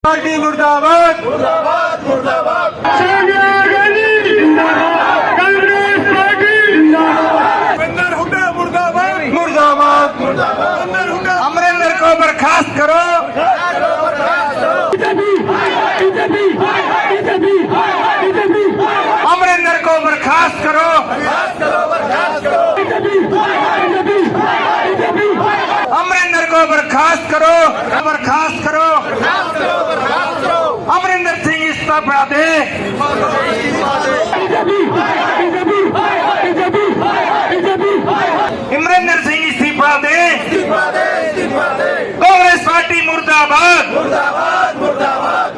Party मुर्दाबाद मुर्दाबाद मुर्दाबाद सोनिया गांधी जिंदाबाद कांग्रेस पार्टी जिंदाबाद अमरिंदर हुड्डा मुर्दाबाद मुर्दाबाद अमरिंदर हुड्डा अमरिंदर को बर्खास्त करो अमरिंदर को बर्खास्त करो अमरिंदर को बर्खास्त करो अमरिंदर सिंह इस्तीफा दे अमरिंदर सिंह इस्तीफा दे कांग्रेस पार्टी मुर्दाबाद मुर्दाबाद मुर्दाबाद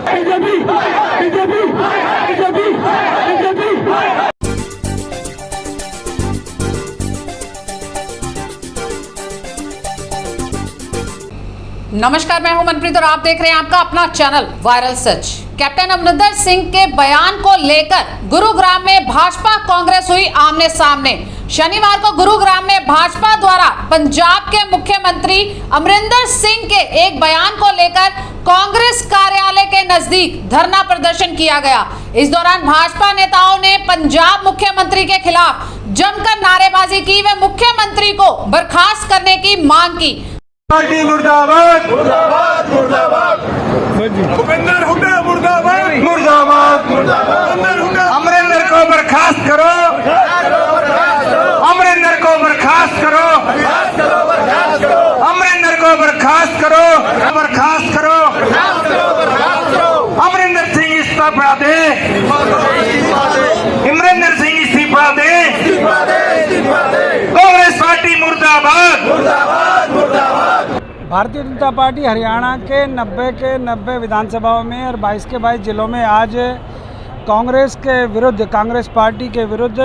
नमस्कार, मैं हूं मनप्रीत और आप देख रहे हैं आपका अपना चैनल वायरल सच। कैप्टन अमरिंदर सिंह के बयान को लेकर गुरुग्राम में भाजपा कांग्रेस हुई आमने सामने। शनिवार को गुरुग्राम में भाजपा द्वारा पंजाब के मुख्यमंत्री अमरिंदर सिंह के एक बयान को लेकर कांग्रेस कार्यालय के नजदीक धरना प्रदर्शन किया गया। इस दौरान भाजपा नेताओं ने पंजाब मुख्यमंत्री के खिलाफ जमकर नारेबाजी की व मुख्यमंत्री को बर्खास्त करने की मांग की। पार्टी मुर्दाबाद मुर्दाबाद मुर्दाबाद भूपेंद्र हुड्डा मुर्दाबाद मुर्दाबाद अमरिंदर हुड्डा अमरिंदर को बर्खास्त करो अमरिंदर को बर्खास्त करो अमरिंदर को बर्खास्त करो अमरिंदर सिंह इस्तीफा दे अमरिंदर सिंह इस्तीफा दे कांग्रेस पार्टी मुर्दाबाद मुर्दाबाद मुर्दाबाद भारतीय जनता पार्टी हरियाणा के 90 विधानसभाओं में और 22 के 22 जिलों में आज कांग्रेस पार्टी के विरुद्ध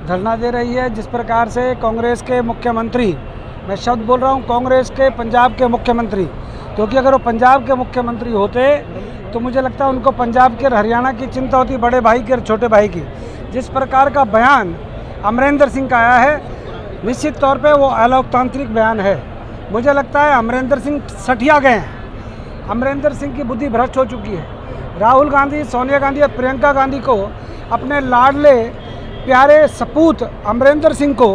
धरना दे रही है। जिस प्रकार से कांग्रेस के मुख्यमंत्री, मैं शब्द बोल रहा हूँ कांग्रेस के पंजाब के मुख्यमंत्री, क्योंकि अगर वो पंजाब के मुख्यमंत्री होते तो मुझे लगता है उनको पंजाब के और हरियाणा की चिंता होती, बड़े भाई की और छोटे भाई की। जिस प्रकार का बयान अमरिंदर सिंह का आया है, निश्चित तौर पे वो अलोकतांत्रिक बयान है। मुझे लगता है अमरिंदर सिंह सठिया गए हैं। अमरिंदर सिंह की बुद्धि भ्रष्ट हो चुकी है। राहुल गांधी, सोनिया गांधी और प्रियंका गांधी को अपने लाडले प्यारे सपूत अमरिंदर सिंह को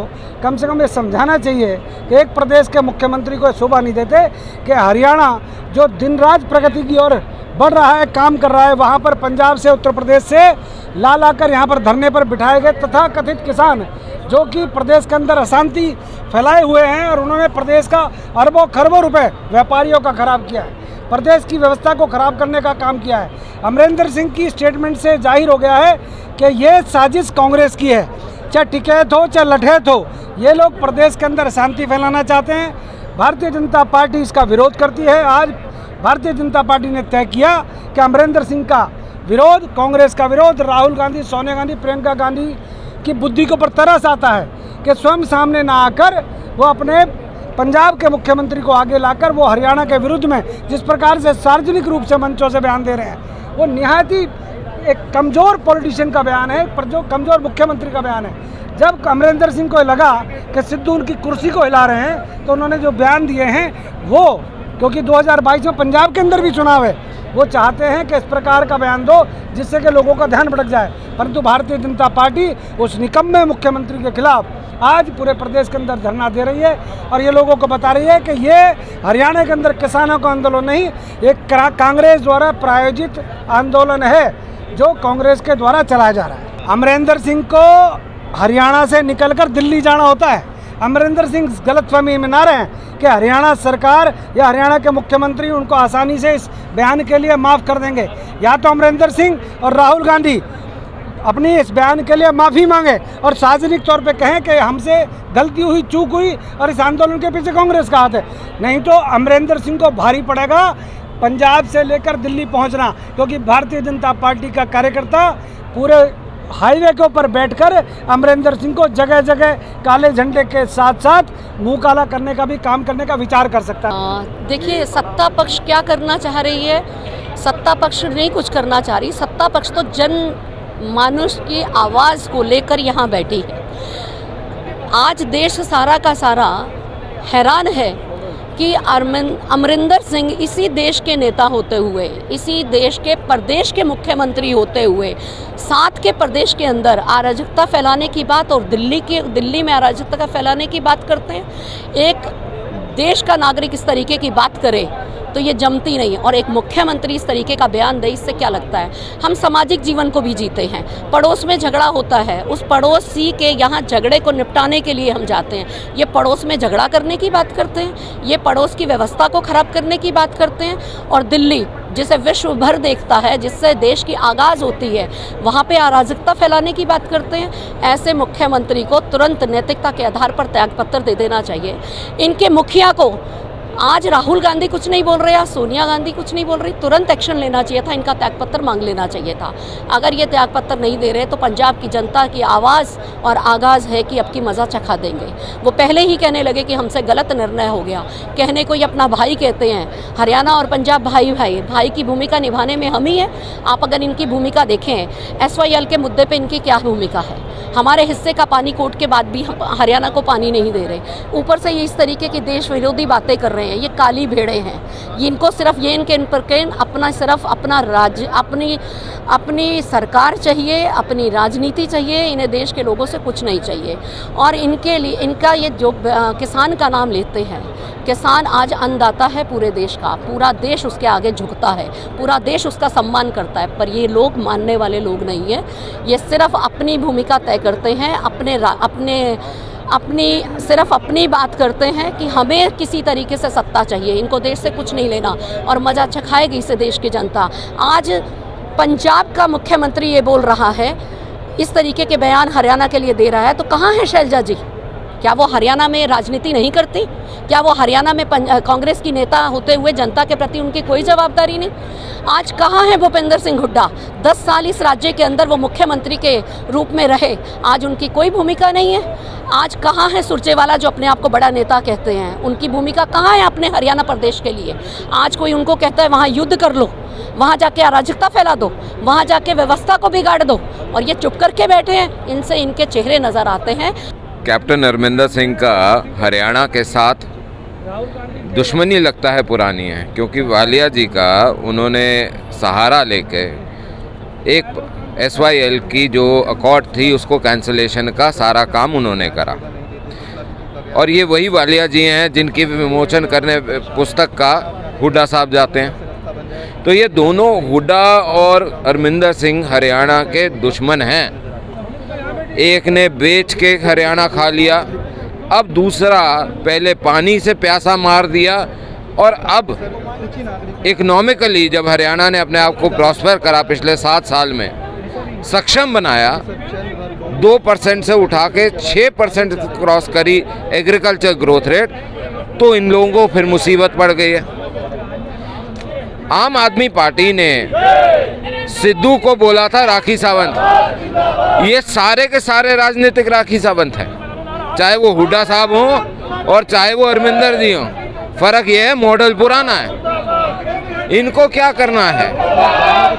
कम से कम ये समझाना चाहिए कि एक प्रदेश के मुख्यमंत्री को शोभा नहीं देते कि हरियाणा जो दिन रात प्रगति की ओर बढ़ रहा है, काम कर रहा है, वहाँ पर पंजाब से, उत्तर प्रदेश से ला कर यहाँ पर धरने पर बिठाए गए तथा कथित किसान जो कि प्रदेश के अंदर अशांति फैलाए हुए हैं और उन्होंने प्रदेश का अरबों खरबों रुपए व्यापारियों का खराब किया है, प्रदेश की व्यवस्था को खराब करने का काम किया है। अमरिंदर सिंह की स्टेटमेंट से जाहिर हो गया है कि ये साजिश कांग्रेस की है, चाहे टिकैत हो चाहे लठैत हो, ये लोग प्रदेश के अंदर अशांति फैलाना चाहते हैं। भारतीय जनता पार्टी इसका विरोध करती है। आज भारतीय जनता पार्टी ने तय किया कि अमरिंदर सिंह का विरोध, कांग्रेस का विरोध, राहुल गांधी, सोनिया गांधी, प्रियंका गांधी की बुद्धि के ऊपर तरस आता है कि स्वयं सामने ना आकर वो अपने पंजाब के मुख्यमंत्री को आगे लाकर वो हरियाणा के विरुद्ध में जिस प्रकार से सार्वजनिक रूप से मंचों से बयान दे रहे हैं, वो निहायत ही एक कमज़ोर पॉलिटिशियन का बयान है, पर जो कमज़ोर मुख्यमंत्री का बयान है। जब अमरिंदर सिंह को लगा कि सिद्धू उनकी कुर्सी को हिला रहे हैं तो उन्होंने जो बयान दिए हैं वो, क्योंकि 2022 में पंजाब के अंदर भी चुनाव है, वो चाहते हैं कि इस प्रकार का बयान दो जिससे कि लोगों का ध्यान भटक जाए। परंतु भारतीय जनता पार्टी उस निकम्मे मुख्यमंत्री के खिलाफ आज पूरे प्रदेश के अंदर धरना दे रही है और ये लोगों को बता रही है कि ये हरियाणा के अंदर किसानों का आंदोलन नहीं, एक कांग्रेस द्वारा प्रायोजित आंदोलन है जो कांग्रेस के द्वारा चलाया जा रहा है। अमरिंदर सिंह को हरियाणा से निकलकर दिल्ली जाना होता है। अमरिंदर सिंह गलतफहमी में ना रहें कि हरियाणा सरकार या हरियाणा के मुख्यमंत्री उनको आसानी से इस बयान के लिए माफ़ कर देंगे। या तो अमरिंदर सिंह और राहुल गांधी अपनी इस बयान के लिए माफ़ी मांगे और सार्वजनिक तौर पे कहें कि हमसे गलती हुई, चूक हुई और इस आंदोलन के पीछे कांग्रेस का हाथ है। नहीं तो अमरिंदर सिंह को भारी पड़ेगा पंजाब से लेकर दिल्ली पहुंचना, क्योंकि भारतीय जनता पार्टी का कार्यकर्ता पूरे हाईवे के ऊपर बैठकर अमरिंदर सिंह को जगह जगह काले झंडे के साथ साथ मुंह काला करने का भी काम करने का विचार कर सकता है। देखिए, सत्ता पक्ष क्या करना चाह रही है? सत्ता पक्ष नहीं कुछ करना चाह रही। सत्ता पक्ष तो जन मानुष की आवाज़ को लेकर यहाँ बैठी है। आज देश सारा का सारा हैरान है कि अमरिंदर सिंह इसी देश के नेता होते हुए, इसी देश के प्रदेश के मुख्यमंत्री होते हुए 7 के प्रदेश के अंदर अराजकता फैलाने की बात और दिल्ली में अराजकता फैलाने की बात करते हैं। एक देश का नागरिक इस तरीके की बात करे तो ये जमती नहीं है। और एक मुख्यमंत्री इस तरीके का बयान दे, इससे क्या लगता है? हम सामाजिक जीवन को भी जीते हैं, पड़ोस में झगड़ा होता है, उस पड़ोसी के यहाँ झगड़े को निपटाने के लिए हम जाते हैं। ये पड़ोस में झगड़ा करने की बात करते हैं, ये पड़ोस की व्यवस्था को ख़राब करने की बात करते हैं। और दिल्ली जिसे विश्व भर देखता है, जिससे देश की आगाज़ होती है, वहाँ पे अराजकता फैलाने की बात करते हैं। ऐसे मुख्यमंत्री को तुरंत नैतिकता के आधार पर त्यागपत्र दे देना चाहिए। इनके मुखिया को आज राहुल गांधी कुछ नहीं बोल रहे, सोनिया गांधी कुछ नहीं बोल रही, तुरंत एक्शन लेना चाहिए था, इनका त्यागपत्र मांग लेना चाहिए था। अगर ये त्यागपत्र नहीं दे रहे तो पंजाब की जनता की आवाज़ और आगाज़ है कि अब की मज़ा चखा देंगे। वो पहले ही कहने लगे कि हमसे गलत निर्णय हो गया। कहने को ये अपना भाई कहते हैं, हरियाणा और पंजाब भाई भाई की भूमिका निभाने में हम ही हैं। आप अगर इनकी भूमिका देखें, SYL के मुद्दे पर इनकी क्या भूमिका है? हमारे हिस्से का पानी कोर्ट के बाद भी हम हरियाणा को पानी नहीं दे रहे, ऊपर से ये इस तरीके की देश विरोधी बातें कर रहे हैं। ये काली भेड़े हैं। ये इनको सिर्फ ये इनके अपना सिर्फ अपना राज्य, अपनी सरकार चाहिए, अपनी राजनीति चाहिए। इन्हें देश के लोगों से कुछ नहीं चाहिए। और इनके लिए इनका ये जो किसान का नाम लेते हैं, किसान आज अन्नदाता है पूरे देश का, पूरा देश उसके आगे झुकता है, पूरा देश उसका सम्मान करता है। पर ये लोग मानने वाले लोग नहीं हैं। ये सिर्फ अपनी भूमिका तय करते हैं, सिर्फ अपनी बात करते हैं कि हमें किसी तरीके से सत्ता चाहिए, इनको देश से कुछ नहीं लेना और मज़ा चखाएगी इसे देश की जनता। आज पंजाब का मुख्यमंत्री ये बोल रहा है, इस तरीके के बयान हरियाणा के लिए दे रहा है, तो कहाँ है शैलजा जी? क्या वो हरियाणा में राजनीति नहीं करती? क्या वो हरियाणा में कांग्रेस की नेता होते हुए जनता के प्रति उनकी कोई जवाबदारी नहीं? आज कहाँ है भूपेंद्र सिंह हुड्डा? 10 साल इस राज्य के अंदर वो मुख्यमंत्री के रूप में रहे, आज उनकी कोई भूमिका नहीं है। आज कहाँ है सुरजेवाला जो अपने आप को बड़ा नेता कहते हैं, उनकी भूमिका कहाँ है अपने हरियाणा प्रदेश के लिए? आज कोई उनको कहता है वहाँ युद्ध कर लो, वहाँ जाके अराजकता फैला दो, वहाँ जाके व्यवस्था को बिगाड़ दो, और ये चुप करके बैठे हैं। इनसे इनके चेहरे नज़र आते हैं। कैप्टन अमरिंदर सिंह का हरियाणा के साथ दुश्मनी लगता है पुरानी है, क्योंकि वालिया जी का उन्होंने सहारा लेके एक SYL की जो अकॉर्ड थी उसको कैंसलेशन का सारा काम उन्होंने करा। और ये वही वालिया जी हैं जिनकी विमोचन करने पुस्तक का हुड्डा साहब जाते हैं। तो ये दोनों हुड्डा और अमरिंदर सिंह हरियाणा के दुश्मन हैं। एक ने बेच के हरियाणा खा लिया, अब दूसरा पहले पानी से प्यासा मार दिया, और अब इकोनॉमिकली जब हरियाणा ने अपने आप को प्रॉस्पर करा, पिछले 7 साल में सक्षम बनाया, 2% से उठा के 6% क्रॉस करी एग्रीकल्चर ग्रोथ रेट, तो इन लोगों को फिर मुसीबत पड़ गई है। आम आदमी पार्टी ने सिद्धू को बोला था राखी सावंत। ये सारे के सारे राजनीतिक राखी सावंत हैं, चाहे वो हुड्डा साहब हों और चाहे वो अमरिंदर जी हों। फर्क ये है मॉडल पुराना है, इनको क्या करना है?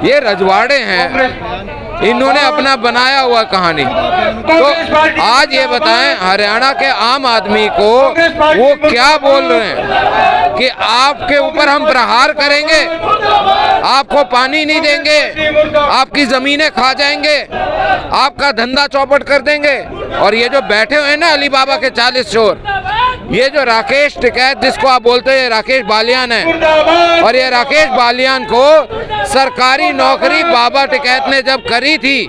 ये रजवाड़े हैं, इन्होंने अपना बनाया हुआ कहानी। तो आज ये बताएं हरियाणा के आम आदमी को वो क्या बोल रहे हैं कि आपके ऊपर हम प्रहार करेंगे, आपको पानी नहीं देंगे, आपकी ज़मीनें खा जाएंगे, आपका धंधा चौपट कर देंगे। और ये जो बैठे हुए हैं ना अली बाबा के 40 चोर, ये जो राकेश टिकैत जिसको आप बोलते हैं राकेश बालियान है, और ये राकेश बालियान को सरकारी नौकरी बाबा टिकैत ने जब करी थी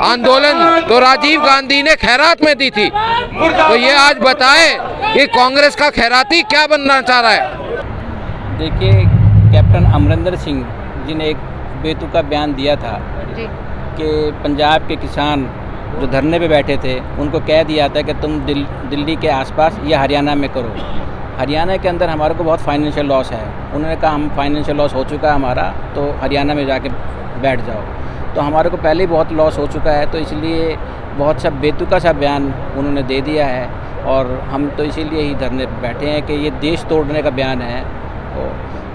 आंदोलन, तो राजीव गांधी ने खैरात में दी थी। तो ये आज बताए कि कांग्रेस का खैराती क्या बनना चाह रहा है। देखिए, कैप्टन अमरिंदर सिंह जी ने एक बेतुका बयान दिया था कि पंजाब के किसान जो धरने पे बैठे थे उनको कह दिया था कि तुम दिल्ली के आसपास या हरियाणा में करो। हरियाणा के अंदर हमारे को बहुत फाइनेंशियल लॉस है। उन्होंने कहा हम फाइनेंशियल लॉस हो चुका है हमारा, तो हरियाणा में जाके बैठ जाओ। तो हमारे को पहले ही बहुत लॉस हो चुका है, तो इसलिए बहुत सा बेतुका सा बयान उन्होंने दे दिया है। और हम तो इसीलिए ही धरने पर बैठे हैं कि ये देश तोड़ने का बयान है।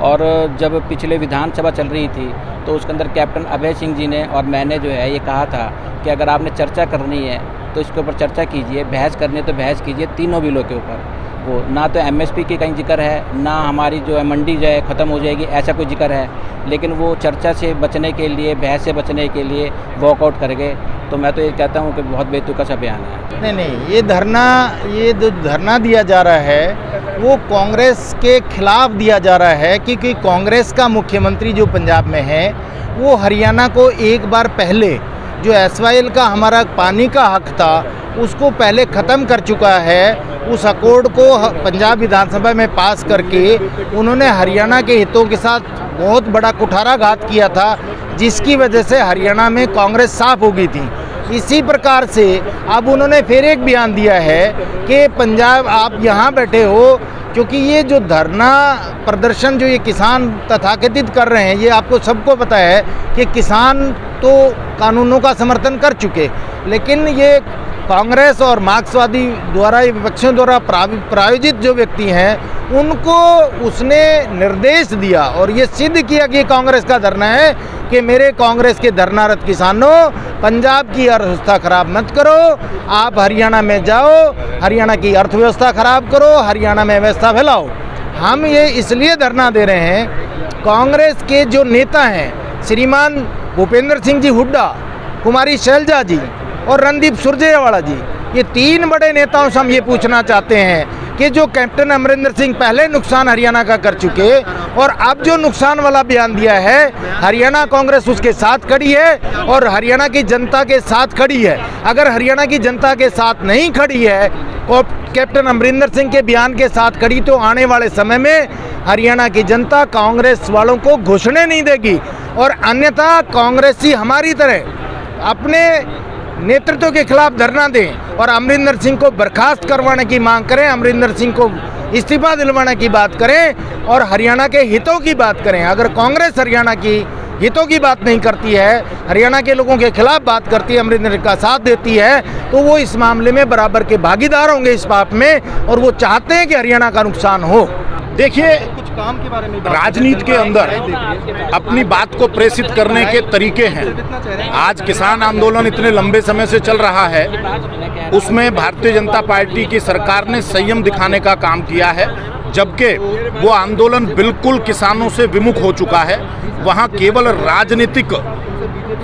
और जब पिछले विधानसभा चल रही थी तो उसके अंदर कैप्टन अभय सिंह जी ने और मैंने जो है ये कहा था कि अगर आपने चर्चा करनी है तो इसके ऊपर चर्चा कीजिए, बहस करनी है तो बहस कीजिए तीनों बिलों के ऊपर। वो ना तो एमएसपी की कहीं जिक्र है, ना हमारी जो है मंडी जो है ख़त्म हो जाएगी ऐसा कोई जिक्र है, लेकिन वो चर्चा से बचने के लिए, बहस से बचने के लिए वॉकआउट कर गए। तो मैं तो ये कहता हूँ कि बहुत बेतुका सा बयान है। नहीं, ये जो धरना दिया जा रहा है वो कांग्रेस के खिलाफ दिया जा रहा है, क्योंकि कांग्रेस का मुख्यमंत्री जो पंजाब में है वो हरियाणा को एक बार पहले जो एसवाईएल का हमारा पानी का हक था उसको पहले ख़त्म कर चुका है। उस अकॉर्ड को पंजाब विधानसभा में पास करके उन्होंने हरियाणा के हितों के साथ बहुत बड़ा कुठाराघात किया था, जिसकी वजह से हरियाणा में कांग्रेस साफ हो गई थी। इसी प्रकार से अब उन्होंने फिर एक बयान दिया है कि पंजाब आप यहाँ बैठे हो, क्योंकि ये जो धरना प्रदर्शन जो ये किसान तथाकथित कर रहे हैं, ये आपको सबको पता है कि किसान तो कानूनों का समर्थन कर चुके, लेकिन ये कांग्रेस और मार्क्सवादी द्वारा, विपक्षों द्वारा प्रायोजित जो व्यक्ति हैं उनको उसने निर्देश दिया और ये सिद्ध किया कि कांग्रेस का धरना है कि मेरे कांग्रेस के धरनारत किसानों, पंजाब की अर्थव्यवस्था खराब मत करो, आप हरियाणा में जाओ, हरियाणा की अर्थव्यवस्था खराब करो, हरियाणा में व्यवस्था फैलाओ। हम ये इसलिए धरना दे रहे हैं, कांग्रेस के जो नेता हैं श्रीमान भूपेंद्र सिंह जी हुड्डा, कुमारी शैलजा जी और रणदीप सुरजेवाला जी, ये तीन बड़े नेताओं से हम ये पूछना चाहते हैं कि जो कैप्टन अमरिंदर सिंह पहले नुकसान हरियाणा का कर चुके और अब जो नुकसान वाला बयान दिया है, हरियाणा कांग्रेस उसके साथ खड़ी है और हरियाणा की जनता के साथ खड़ी है। अगर हरियाणा की जनता के साथ नहीं खड़ी है, कैप्टन अमरिंदर सिंह के बयान के साथ खड़ी, तो आने वाले समय में हरियाणा की जनता कांग्रेस वालों को घुसने नहीं देगी और अन्यथा कांग्रेसी हमारी तरह अपने नेतृत्व के खिलाफ धरना दें और अमरिंदर सिंह को बर्खास्त करवाने की मांग करें, अमरिंदर सिंह को इस्तीफा दिलवाने की बात करें और हरियाणा के हितों की बात करें। अगर कांग्रेस हरियाणा की हितों की बात नहीं करती है, हरियाणा के लोगों के खिलाफ बात करती है, अमरिंदर का साथ देती है, तो वो इस मामले में बराबर के भागीदार होंगे इस पाप में और वो चाहते हैं कि हरियाणा का नुकसान हो। देखिए, राजनीति के अंदर अपनी बात को प्रेषित करने के तरीके हैं। आज किसान आंदोलन इतने लंबे समय से चल रहा है, उसमें भारतीय जनता पार्टी की सरकार ने संयम दिखाने का काम किया है, जबकि वो आंदोलन बिल्कुल किसानों से विमुख हो चुका है। वहाँ केवल राजनीतिक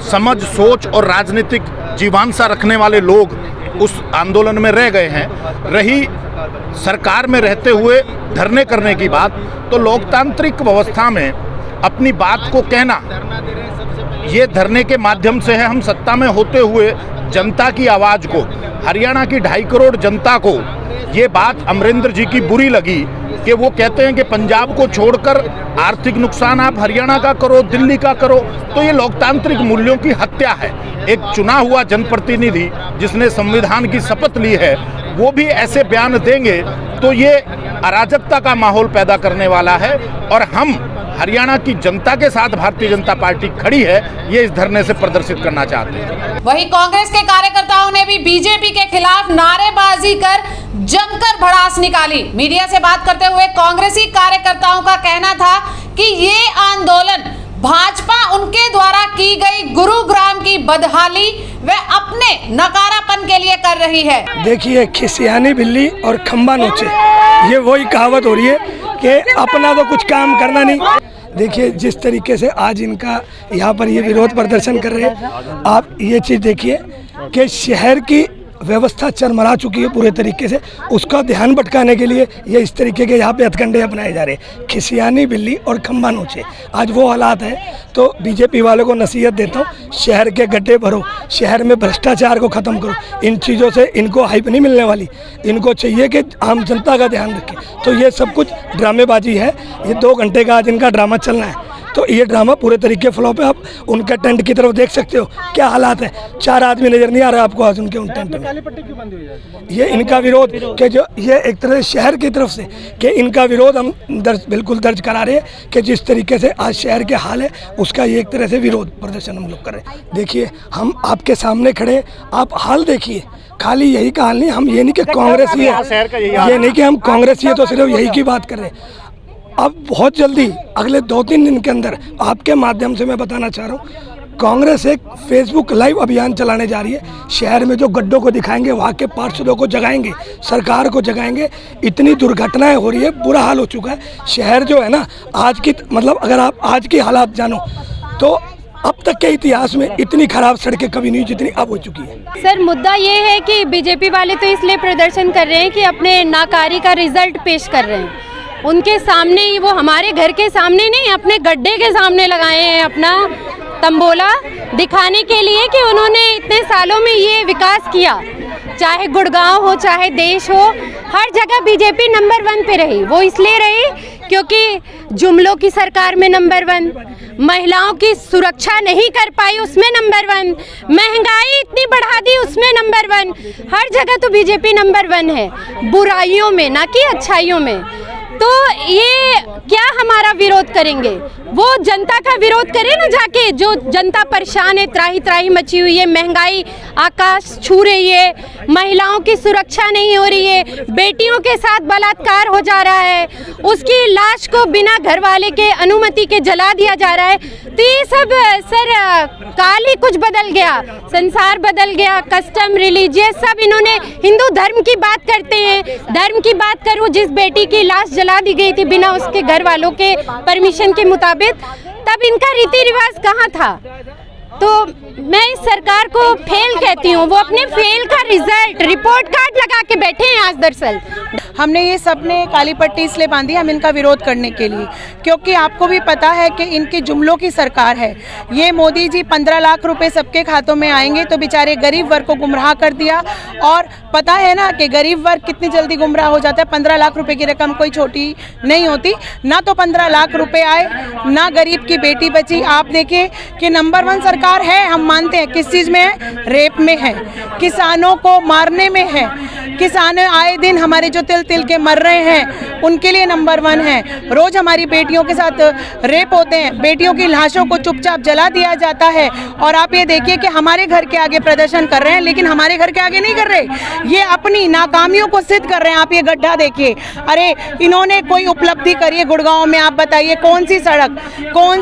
समझ, सोच और राजनीतिक जीवांसा रखने वाले लोग उस आंदोलन में रह गए हैं। रही सरकार में रहते हुए धरने करने की बात, तो लोकतांत्रिक व्यवस्था में अपनी बात को कहना ये धरने के माध्यम से है। हम सत्ता में होते हुए जनता की आवाज़ को, हरियाणा की 2.5 करोड़ जनता को ये बात अमरिंदर जी की बुरी लगी कि वो कहते हैं कि पंजाब को छोड़कर आर्थिक नुकसान आप हरियाणा का करो, दिल्ली का करो, तो ये लोकतांत्रिक मूल्यों की हत्या है। एक चुना हुआ जनप्रतिनिधि जिसने संविधान की शपथ ली है, वो भी ऐसे बयान देंगे तो ये अराजकता का माहौल पैदा करने वाला है। और हम हरियाणा की जनता के साथ भारतीय जनता पार्टी खड़ी है, ये इस धरने से प्रदर्शित करना चाहते हैं। वहीं कांग्रेस के कार्यकर्ताओं ने भी बीजेपी के खिलाफ नारेबाजी कर जमकर भड़ास निकाली। मीडिया से बात करते हुए कांग्रेसी कार्यकर्ताओं का कहना था कि ये आंदोलन भाजपा उनके द्वारा की गई गुरुग्राम की बदहाली व अपने नकारापन के लिए कर रही है। देखिए, खिसियानी बिल्ली और खंबा नोचे, ये वही कहावत हो रही है कि अपना तो कुछ काम करना नहीं। देखिए, जिस तरीके से आज इनका यहाँ पर ये विरोध प्रदर्शन कर रहे हैं, आप ये चीज़ देखिए कि शहर की व्यवस्था चरमरा चुकी है पूरे तरीके से, उसका ध्यान भटकाने के लिए ये इस तरीके के यहाँ पे हथकंडे अपनाए जा रहे हैं। खिसियानी बिल्ली और खंबा नोचे, आज वो हालात है। तो बीजेपी वालों को नसीहत देता हूँ, शहर के गड्ढे भरो, शहर में भ्रष्टाचार को ख़त्म करो। इन चीज़ों से इनको हाइप नहीं मिलने वाली, इनको चाहिए कि आम जनता का ध्यान रखें। तो ये सब कुछ ड्रामेबाजी है, ये 2 घंटे का आज इनका ड्रामा चलना है। तो ये ड्रामा पूरे तरीके फ्लॉप है। आप उनका टेंट की तरफ देख सकते हो क्या हालात है, 4 आदमी नजर नहीं आ रहा आपको आज उनके उन टेंट में। काली पट्टी क्यों बंद हुई है? ये इनका विरोध कि जो ये एक तरह से शहर की तरफ से कि इनका विरोध हम बिल्कुल दर्ज करा रहे हैं कि जिस तरीके से आज शहर के हाल है उसका ये एक तरह से विरोध प्रदर्शन हम लोग कर रहे हैं। देखिए, हम आपके सामने खड़े, आप हाल देखिए, खाली यही का हाल नहीं। हम ये नहीं कि कांग्रेस ही है, ये नहीं कि हम कांग्रेस ही है तो सिर्फ यही की बात कर रहे हैं। अब बहुत जल्दी अगले 2-3 दिन के अंदर आपके माध्यम से मैं बताना चाह रहा हूँ, कांग्रेस एक फेसबुक लाइव अभियान चलाने जा रही है। शहर में जो गड्ढों को दिखाएंगे, वहाँ के पार्षदों को जगाएंगे, सरकार को जगाएंगे। इतनी दुर्घटनाएं हो रही है, बुरा हाल हो चुका है शहर जो है ना। आज की मतलब अगर आप आज की हालात जानो तो अब तक के इतिहास में इतनी खराब सड़कें कभी नहीं जितनी अब हो चुकी है। सर मुद्दा ये है कि बीजेपी वाले तो इसलिए प्रदर्शन कर रहे हैं कि अपने नाकारी का रिजल्ट पेश कर रहे हैं। उनके सामने ही, वो हमारे घर के सामने नहीं, अपने गड्ढे के सामने लगाए हैं अपना तंबोला, दिखाने के लिए कि उन्होंने इतने सालों में ये विकास किया। चाहे गुड़गांव हो, चाहे देश हो, हर जगह बीजेपी नंबर 1 पे रही। वो इसलिए रही क्योंकि जुमलों की सरकार में नंबर 1, महिलाओं की सुरक्षा नहीं कर पाई उसमें नंबर 1, महंगाई इतनी बढ़ा दी उसमें नंबर 1। हर जगह तो बीजेपी नंबर 1 है, बुराइयों में ना कि अच्छाइयों में। तो ये क्या हमारा विरोध करेंगे? वो जनता का विरोध करे ना जाके, जो जनता परेशान है, त्राही त्राही मची हुई है, महंगाई आकाश छू रही है, महिलाओं की सुरक्षा नहीं हो रही है, बेटियों के साथ बलात्कार हो जा रहा है, उसकी लाश को बिना घर वाले के अनुमति के जला दिया जा रहा है। तो ये सब सर काल ही कुछ बदल गया, संसार बदल गया, कस्टम रिलीजियस सब इन्होंने हिंदू धर्म की बात करते हैं। धर्म की बात करूँ, जिस बेटी की लाश जला दी गई थी बिना उसके घर वालों के परमिशन के मुताबिक, तब इनका रीति रिवाज कहाँ था? तो मैं इस सरकार को फेल कहती हूँ। वो अपने फेल का रिजल्ट रिपोर्ट कार्ड लगा के बैठे हैं आज। दरअसल हमने ये सबने काली पट्टी इसलिए बांधी हम इनका विरोध करने के लिए, क्योंकि आपको भी पता है कि इनके जुमलों की सरकार है। ये मोदी जी 15 लाख रुपए सबके खातों में आएंगे तो बेचारे गरीब वर्ग को गुमराह कर दिया। और पता है ना कि गरीब वर्ग कितनी जल्दी गुमराह हो जाता है। 15 लाख रुपए की रकम कोई छोटी नहीं होती। ना तो 15 लाख रुपए आए, ना गरीब की बेटी बची। आप देखिए कि नंबर 1 सरकार है, हम मानते हैं। किस चीज़ में है? रेप में है, किसानों को मारने में है। किसान आए दिन हमारे जो तिल के मर रहे हैं उनके लिए नंबर 1 है। रोज हमारी बेटियों के साथ रेप होते हैं, बेटियों की लाशों को चुपचाप जला दिया जाता है। और आप ये देखिए कि हमारे घर के आगे प्रदर्शन कर रहे हैं, लेकिन हमारे घर के आगे नहीं कर रहे, ये अपनी नाकामियों को सिद्ध कर रहे हैं। आप ये गड्ढा देखिए, अरे इन्होंने कोई उपलब्धि करी है गुड़गांव में? आप बताइए कौन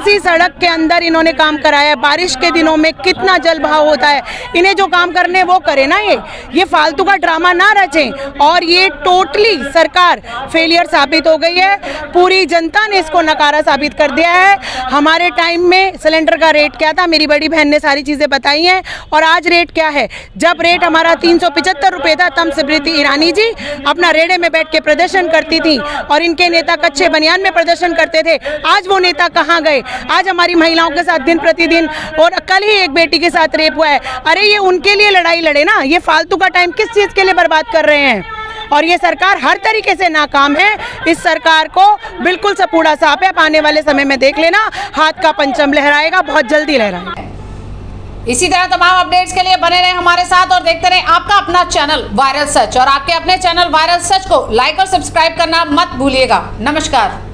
सी सड़क के अंदर इन्होंने काम कराया है? बारिश के दिनों में कितना जल बहाव होता है। इन्हें जो काम करने वो करे ना, ये फालतू का ड्रामा ना रचें। और ये टोटली सरकार फेलियर साबित हो गई है। पूरी जनता ने इसको नकारा साबित कर दिया है। हमारे टाइम में सिलेंडर का रेट क्या था, मेरी बड़ी बहन ने सारी चीज़ें बताई हैं। और आज रेट क्या है? जब रेट हमारा 375 रुपये था, तब स्मृति ईरानी जी अपना रेड़े में बैठ के प्रदर्शन करती थी और इनके नेता कच्चे बनियान में प्रदर्शन करते थे। आज वो नेता कहाँ गए? आज हमारी महिलाओं के साथ दिन प्रतिदिन, और कल ही एक बेटी के साथ रेप हुआ है। अरे ये उनके लिए लड़ाई लड़े ना, ये फालतू का टाइम किस चीज़ के लिए बर्बाद कर रहे हैं? और ये सरकार हर तरीके से नाकाम है। इस सरकार को बिल्कुल सपूड़ा साफ है। आने वाले समय में देख लेना, हाथ का पंचम लहराएगा, बहुत जल्दी लहराएगा। इसी तरह तमाम अपडेट्स के लिए बने रहे हमारे साथ और देखते रहे आपका अपना चैनल वायरल सच। और आपके अपने चैनल वायरल सच को लाइक और सब्सक्राइब करना मत भूलिएगा। नमस्कार।